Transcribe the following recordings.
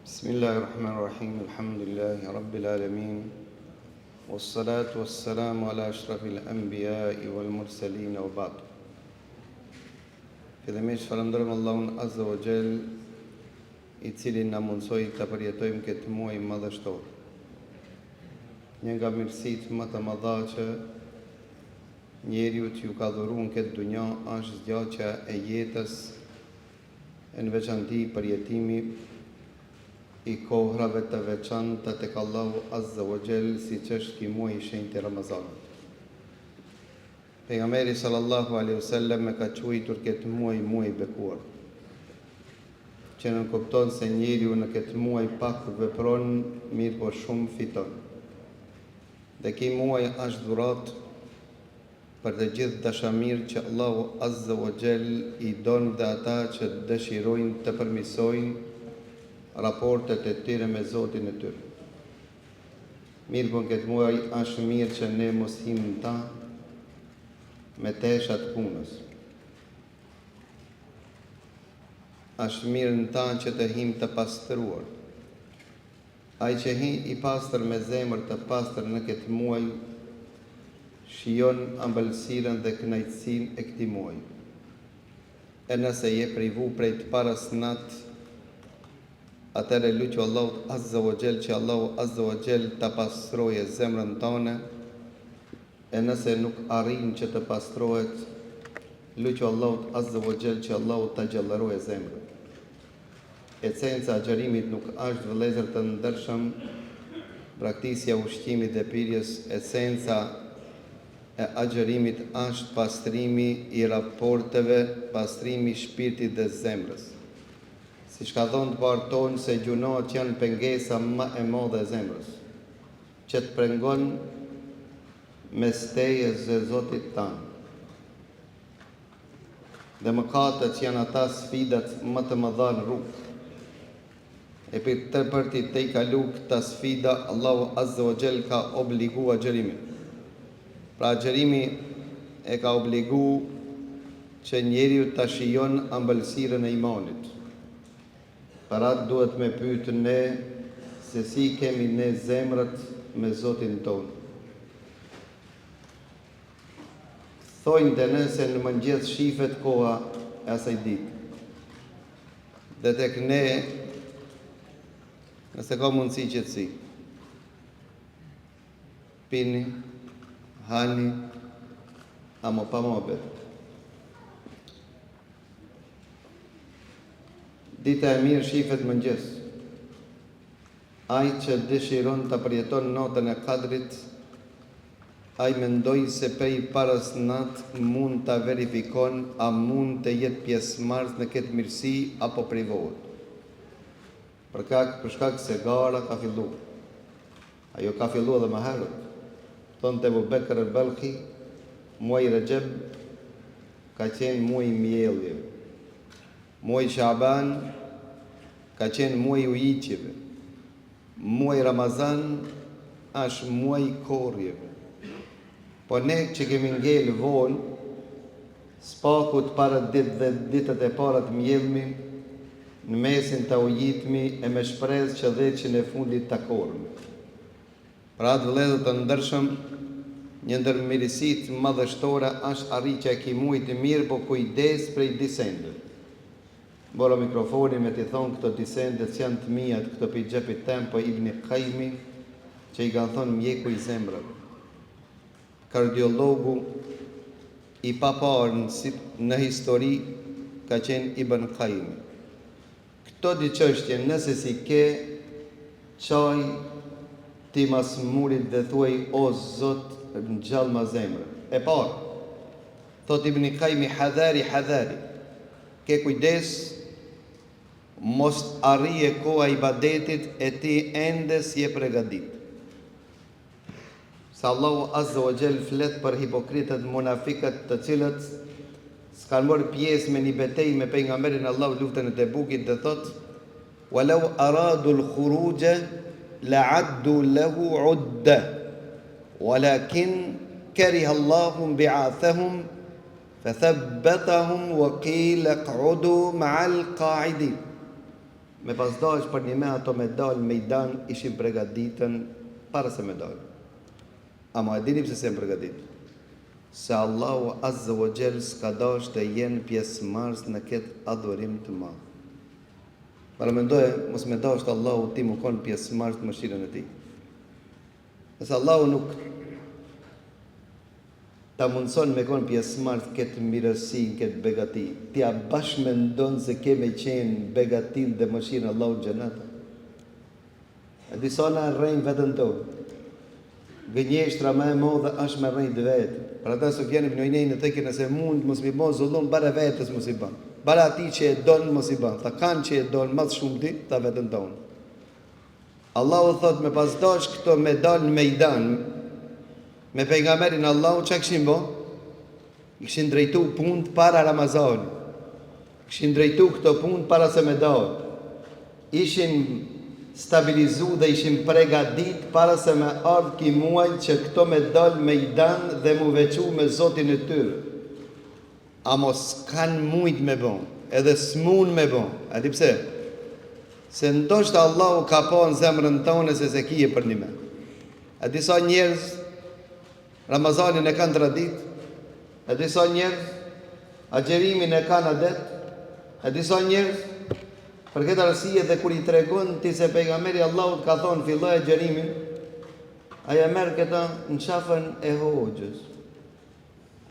Bismillahirrahmanirrahim. Alhamdulillahi rabbil alamin. Wassalatu wassalamu ala ashrafil anbiya'i wal mursalin wa ba'd. Fillimisht falenderojmë Allahun Azza wa Jall, I cili na mundsoi të përjetojmë këtë muaj madhështor. Një nga mirësitë më të mëdha që njeriu t'ju ka dhuruar në këtë dunjë është zgjatja e jetës, në veçanti përjetimi I kohrave të veçanta tek Allahu Azza wa Jall, siç është ky muaj I shenjtë Ramazanit. Pejgamberi sallallahu alaihi wasallam e ka quajtur këtë muaj I bekuar, që nënkupton se njeriu në këtë muaj pak vepron, mirë po shumë fiton. Dhe ky muaj është dhuratë për të gjithë dashamirë që Allahu Azza wa Jall I don dhe ata që dëshirojnë të përmirësojnë raportet e tyre me Zotin e tyre. Mirë po në këtë muaj është mirë që ne mos him në ta me teshat punës. Është mirë në ta që të him të pastruar. Ai që hi I pastër me zemër të pastër në këtë muaj, shijon ëmbëlsirën dhe kënaqësinë e këtij muaji. E nëse je privu prej të parës natë, atëre lutu Allahu Azza wa Jall që Allahu Azza wa Jall ta pastroje zemrën tonë, e nëse nuk arrin që të pastrohet, lutu Allahu Azza wa Jall që Allahu ta gjallërojë zemrën. Esenca e xharimit nuk është vëllezër të ndershëm praktikja e ushqimit dhe pirjes, esenca e agjërimit është pastrimi I raporteve, pastrimi I shpirtit dhe zemrës. Siç ka thonë të parë tonë se gjunohet janë pengesa më e madhe e zemrës, që të pengon me stejes e Zotit tanë. Dhe mëkatet janë ata sfidat më të mëdha në rrugë. E për të I kalu këta sfida, Allahu Azza wa Jall ka obligu agjërimin. Pra agjërimi e ka obligu që njeriu ta shijon ëmbëlsirën e imanit. Për atë duhet me pyet ne se si kemi ne zemrat me Zotin tonë. Thojnë dhe ne se në mëngjes shifet koha e asaj ditë. Dhe tek ne, nëse ka mundësi qetësi, pini, hani, ama pa mohabet. Dita e mirë shifet mëngjes. Ai që dëshiron të përjeton natën e Kadrit, ai mendoj se prej parës natë mund të verifikon a mund të jetë pjesëmarrës në këtë mirësi apo privohet. Për shkak se gara ka filluar. Ajo ka filluar edhe më herët. Thonë te Abu Bekr al-Balkhi, muaji Rajab ka qenë muaji I mielljeve. Muaji Shaban ka qenë muaji I ujitjeve. Muaji Ramazan është muaji I korrjeve. Po ne që kemi ngel vonë, spakut para ditë dhe ditët e para të mjellmi, në mesin të ujitmi e me shpresë që dheqin e fundit të korrmi. Pra atë vëllezër të ndershëm, një ndër mirësitë madhështore është arritja e këtij muaji të mirë, po kujdes prej disendeve. Bora mikrofoni me t'i thonë këto disendet që janë të mijat, këto për gjepit tem, po Ibn Qayyimi, që I kanë thonë mjeku I zemrave. Kardiologu I paparë në histori ka qenë Ibn Qayyimi. Këto di çështje nëse si ke çaj ti mas murit dhe thuaj o Zot në gjallë ma zemrë. E parë, thot Ibn Qayyimi hadhari, ke kujdes, mos arrije koha I ibadetit e ti ende si e përgatit. Sa Allahu Azza wa Jall flet për hipokritët, munafikët të cilët s'kan marrë pjesë me një betejë me pejgamberin Allah luftën e Tebukit dhe thot walau aradu al-khuruja la'addu lahu 'udda walakin kariha Allahu bi'athahum fathabbatahum wa qila q'udu ma'al qa'idin. me pas dash për një me ato me dalë me i dan ishim pregaditën para se me dalë. Ama e dini pse se më pregadit? Se Allahu Azza wa Jall s'ka dash të jenë pjesëmarrës në këtë adhurim të madh. Para mendoje, mos me dash të Allahu ti më konë pjesëmarrës të mëshirën e tij. Nëse Allahu nuk ta mundson me konë pjesëmarrës këtë mirësi, këtë begati, ti a bashkë mendon se keme qenë begatin dhe mëshirën Allahu në xhenet. E disa na rrejnë vetën tonë. Gënjeshtra më e madhe është me rrejt vetë. Për ata që vjen në një të thekë nëse mund mos mi bën zullum bara vetes mos i bën. Bara atij që e don mos i bën. Ta kanë që e don më shumë ti ta vetën tonë. Allahu thot me pas dash këto me dal në mejdan me pejgamberin Allahu çka kishin bë? Kishin drejtu punë para Ramazanit. Kishin drejtu këto punë para se me dal. Ishin stabilizu dhe ishin pregadit para se me ardhë ki muaj që këto me dalë me i danë dhe mu vequ me Zotin e tyre. A mos kanë mujt me bon, edhe s'mun me bon. A di pse? Se ndoshta Allahu ka po në zemrën tonë se se kije për një me. A disa njerëz, Ramazanin e kanë tradit, a disa njerëz, agjerimin e kanë adet, a disa njerëz, për këtë arsye dhe kur i tregon ti se pejgamberi Allahut ka thonë filloj agjerimin, aja merr këta në qafën e hoxhës.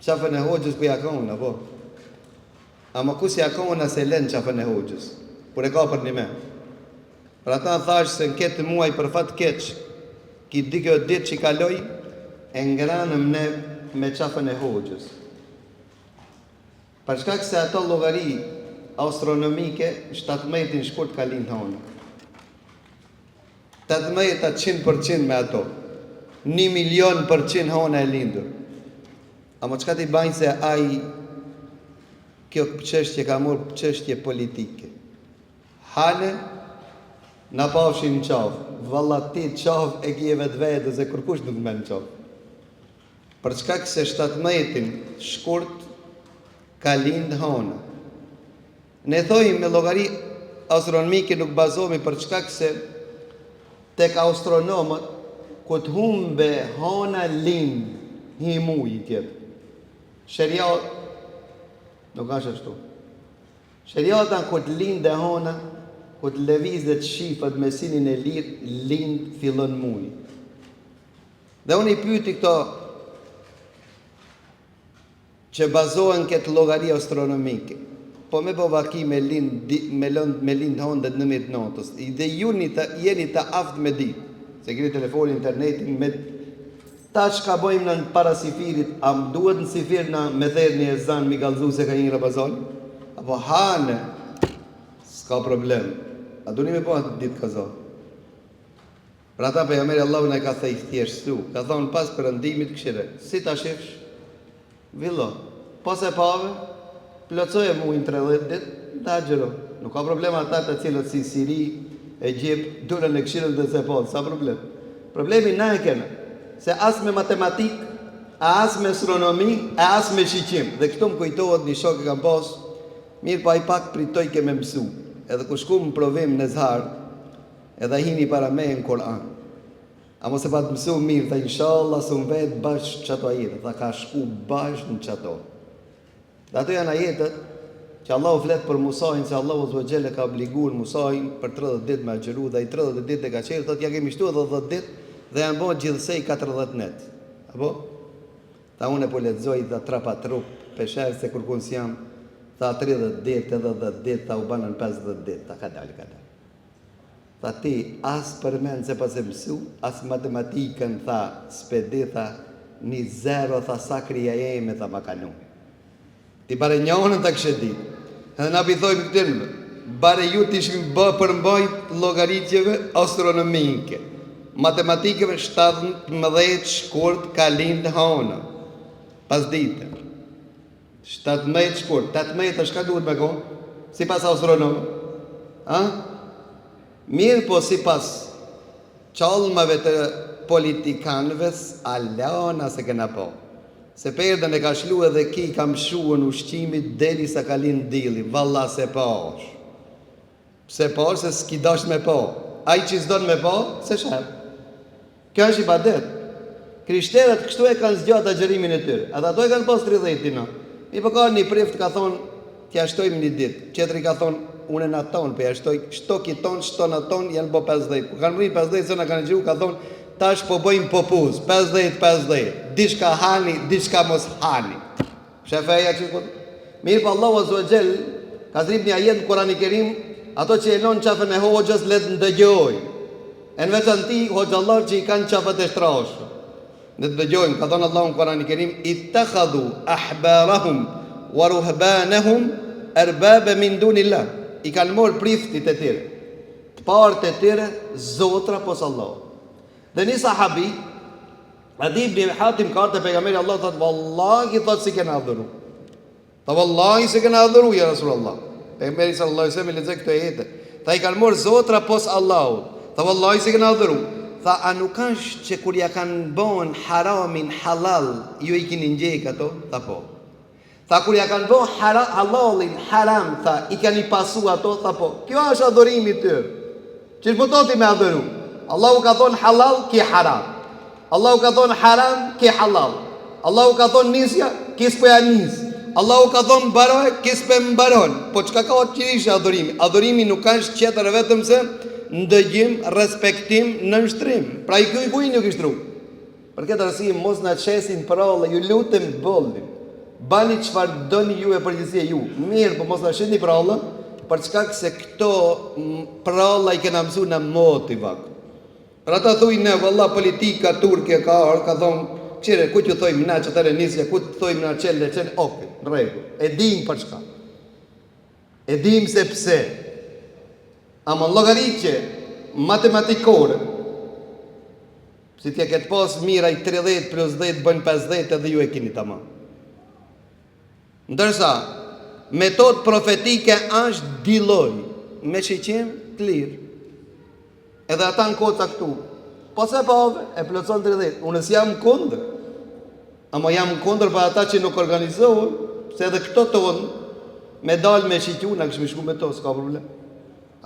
Qafën e hoxhës ku ja kanë, apo? Ama ku si ja kanë se lën qafën e hoxhës, kur e ka për një me. Për ata thash se në këtë muaj për fat keq, ki di kjo ditë që i kaloj, e ngranëm ne me qafën e hoxhës. Për shkak se ato llogari astronomike, 17 shkurt ka lind honë. 18% me ato. 1.000.000% honë e lindur. Ama çka ti bajnë se ai kjo çështje ka marrë çështje politike. Hane na pafshin qafë. Valla ti qafë e kje vetë se kërkush nuk me në qafë. Për shkak se 17 shkurt ka lind honë. Ne thojmë me llogari astronomike nuk bazohemi për shkak se tek astronomët ku të humbe hona lind një muj tjetër. Sheria nuk është ashtu. Sheria ta ku të lindë hona, ku të lëvizet shifat me sinin e lirë, lind fillon muj. Dhe unë i pyeti këto që bazohen këtë llogari astronomike. Po me vaki me lind honë dhe 19 natës. Dhe ju jeni të aftë me ditë. Se keni telefonin, internetin, me ta që ka bojmë në para sifirit, a më duhet në sifir në me therë një ezan, mi galzu se ka një Ramazan? Apo hane, s'ka problem. A du një me po atë ditë kazo. Pra ta pejgamberi Allahu në ka thejt thjeshtu. Ka thonë pas përëndimit këshire. Si ta shifsh? Villo. Pas e pave, plotësoje muajin 30 ditë, ta gjëro. Nuk ka problem ata të cilët si Siri, Egjipt, durën e këshirën dhe se po, sa problem. Problemi na e kena, se as me matematik, as me astronomi, as me shiqim. Dhe këtu më kujtohet një shok e kam pas, mirë pa i pak pritoj ke me mësu. Edhe ku shku më provim në zharë, edhe hini para me në Koran. A mos e pa të mësu mirë, tha inshallah së më vetë bashkë qëto ajetë, tha ka shku bashkë në qëto. Dhe ato janë ajetët që Allahu flet për Musajin, se Allahu Zogjele ka obliguar Musajin për 30 ditë me agjeru, dhe i 30 ditë e ka qelë, thot ja kemi shtu edhe 10 ditë, dhe janë bërë gjithsej 40 net. Apo? Tha unë e po lexoj dhe trapa trup, pesherë se kërkun si jam, tha 30 ditë edhe 10 ditë, tha u banën 50 ditë, tha ka dalë. Tha ti, as përmen se pas e mësu, as matematikën, tha, spedi, tha, një zero, tha, sakrija jeme, tha, ma kanu. Ti bare njonën të kështë ditë. Edhe na pithojmë këtërme, bare ju të ishim bë përmbajt logaritjeve astronomike. Matematikeve 17 shkurt ka lindë hona. Pas dite. 17 shkurt. 18 është ka duhet me konë? Si pas astronomë. Mirë po si pas qalmave të politikanëve, alona se këna po. Se perdën e ka shlu edhe ki kam shuën ushqimit deri sa ka lind dili, valla se pa është. Pse po, se s'ki dash me po. Ai që s'don me po, se shef. Kjo është ibadet. Krishterët kështu e kanë zgjatë agjërimin e tyre. Edhe ato e kanë pas 30 dina. I po ka një prift ka thonë, t'ja shtojmë një ditë. Qetri ka thonë, unë na ton, po ja shtoj shtoki ton, shton aton, janë bo 50. Kur kanë rrinë 50 se na kanë gjiu, ka thonë, tash po bëjmë popuz, 50. Diçka hani, diçka mos hani. Shefeja që ku. Mirë pa Allahu azza wa jall, ka zrip një ajet në Kur'anin e Kerim, ato që e lën qafën e hoxhës le të ndëgjojnë. E në veçanti hoxhallar që i kanë qafët e shtrashë. Ne të dëgjojmë, ka thënë Allahu në Kur'anin e Kerim, ittakhadhu ahbarahum wa ruhbanahum arbaba min dunillah. I kanë morë priftit e tyre, të parët e tyre zotra pos Allah. Dhe një sahabi, Adi ibn Hatim ka të pejgamberi Allah, thotë, wallahi, thotë, si kena adhuru. Tha, wallahi, si kena adhuru, ja Rasulullah. Pejgamberi sallallahu alaihi wasallam lexoi këtë jetë. Tha, i kanë morë zotra pos Allahut. Tha, wallahi, si kena adhuru. Tha, a nuk është që kur ja kanë bën haramin halal, ju i keni ngjek ato? Tha, po. Tha, kur ja kanë bën halalin haram, tha, i kanë i pasu ato? Tha, po. Kjo është adhurimi i tyre. Çish po toti me adhuru? Allahu ka thonë halal, ki haram. Allahu ka thonë haram, ki halal. Allahu ka thonë nisja, ki s'poja nis. Allahu ka thonë mbaroj, ki s'pe mbaron. Po çka ka që ishte adhurimi? Adhurimi nuk ka tjetër vetëm se ndëgjim, respektim, nënshtrim. Pra i kuj nuk ishtru. Për këtë arsye mos na çesin prallë, ju lutem bollin. Bani çfarë doni ju e përgjithësia ju. Mirë, po mos na shihni prallë, për çka se këto pralla i kena mësuar në motivak. Për ata thuj ne, valla politika turke ka arë, ka thonë, qire, ku që thojmë na që të renisja, ku të thojmë na qelle, oke, në regu, e dim për çka. E dim se pse. Ama llogaritje matematikore, si t'ja ketë pas mira i 30 plus 10 bën 50 edhe ju e keni tamam. Ndërsa, metodë profetike është diloj, me shiqim të lirë. Edhe ata në kota këtu. Po se pove, e plotson 30. Unë s'jam kundër. Ama jam kundër për ata që nuk organizohen, se edhe këto tonë, me dalë me shikju, na këshmi shku me to, s'ka problem.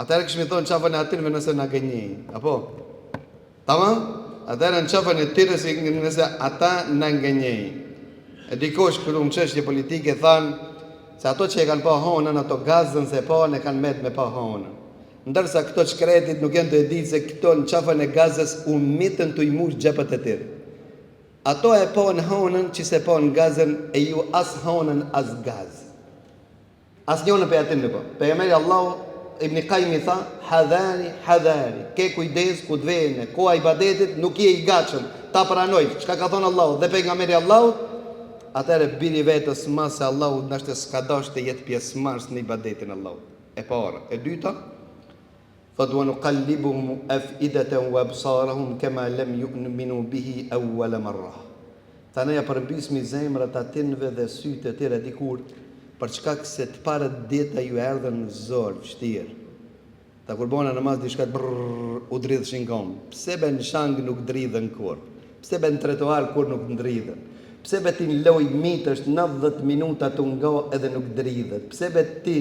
Atëherë këshmi thonë qafën e atinve nëse na gënjej. Apo? Tamam? Atëherë në qafën e tire si nëse ata na gënjej. E dikosh këtu në çështje politike thanë, se ato që e kanë pa honën, ato gazën se pa në kanë met me pa honën. Ndërsa këto shkretit nuk janë të e ditë se këto në qafën e gazës u mitën të i mush gjepët e tërë. Ato e po në honën që se po në gazën e ju as honën as gazë. As njënë për atin në po. Për e meri Allah, Ibn Qayyim i tha, hadhari, ke kujdes ku dvejnë, ko a i badetit nuk je i gachën, ta pranojt, çka ka thonë Allah, dhe për nga meri Allah, atëre biri vetës ma se Allah nështë s'ka dash të jetë pjesë marës në i badetin Allah. E para. E dyta, thot wa nuqallibuhum afidatan wa absarahum kama lam yu'minu bihi awwal marra. Ta ne ja përmbysmi zemrat atinve dhe sytë e tyre dikur, për çka se të parët dita ju erdhën në zor vështirë. Ta kur bona namaz diçka u dridhshin kom. Pse ben shang nuk dridhen kur? Pse ben trotuar kur nuk ndridhen? Pse be ti loj mitësh 90 minuta të nga edhe nuk dridhet? Pse be ti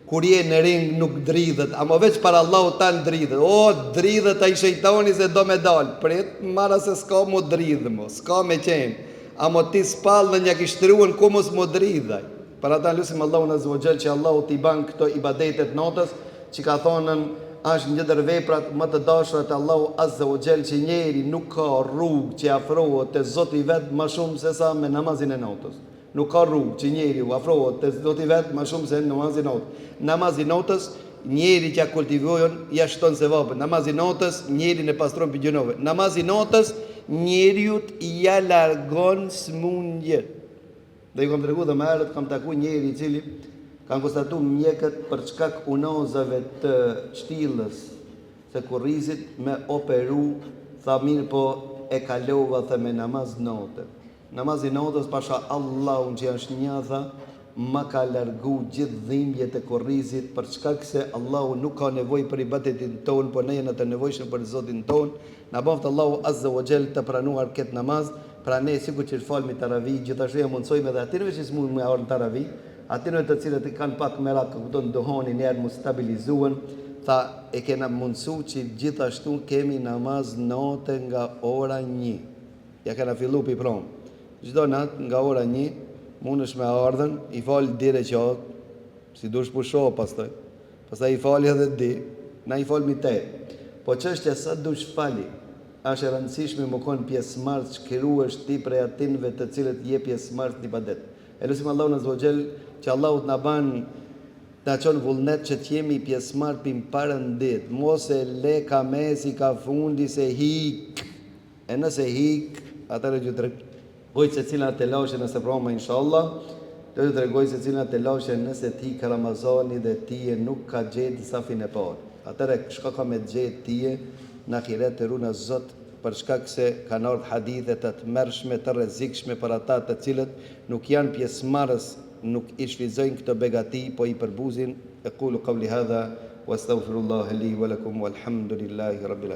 kur je në ring nuk dridhet, ama veç para Allahu ta ndridhet. O, dridhet ai shejtani se do me dal. Prit, mara se s'ka mu dridhë mo, s'ka me qenë. Ama ti s'pall në një kishtruan ku mos mu dridhaj. Para ta lusim Allahun azza wa jall që Allahu t'i ban këto ibadetet notës, që ka thonën është një ndër veprat më të dashura të Allahu azza wa jall që njeri nuk ka rrugë që afrohet te Zoti vet më shumë se sa me namazin e notës. Nuk ka rrugë që njeri u afrohet te Zoti vet më shumë se namazin e notës. Namazi notës, njeri që kultivojën, ja shton se vapën. Namazi notës, njeri në pastron për gjunove. Namazi notës, njeriut ja largon smundjet. Dhe ju kam tregu dhe më herët, kam taku njeri i cili kanë konstatu mjekët për çkak unozave të çtillës se kurrizit me operu, tha mirë po e kalova the me namaz notë. Namazi notës pasha Allahun që është një tha, ma ka largu gjithë dhimbjet e kurrizit për çkak se Allahu nuk ka nevojë për ibadetin ton, por ne jemi të nevojshëm për Zotin ton. Na bëft Allahu azza wa jall të pranuar këtë namaz. Pra ne sikur që falmi taravih, gjithashtu ja mundsojmë edhe atyre që s'mund me orë taravih, atyre të cilët i kanë pak merak, kupton dohonin, janë mu stabilizuan, tha e kena mundësu që gjithashtu kemi namaz note nga ora 1. Ja kena fillu pi prom. Çdo natë nga ora 1 mundesh me ardhen, i fal dire qatë, si dush pusho pastaj i fali edhe di, na i falmi te. Po çështja sa dush fali, është e rëndësishme më konë pjesëmarrës shkruesh ti prej atinve të cilët je pjesëmarrës në ibadet. E lutim Allahun azza wa jall që Allahu të na ban na çon vullnet që të jemi pjesëmarrë pim parëndit, mos e le ka mesi ka fundi se hik. E nëse hik, atëherë ju tregoj se cila të lashe nëse proma inshallah, do të tregoj se cila të lashe nëse ti ka Ramazani dhe ti nuk ka gjetë safin e parë. Atëherë shka ka me gjetë ti në ahiret të runa Zot, për shkak se kanë ardhur hadithe të tmerrshme të rrezikshme për ata të cilët nuk janë pjesëmarrës, nuk i shfrytëzojnë këtë begati, po i përbuzin. Aqulu qawli hadha wastaghfirullaha li wa lakum walhamdulillahi rabbil alamin.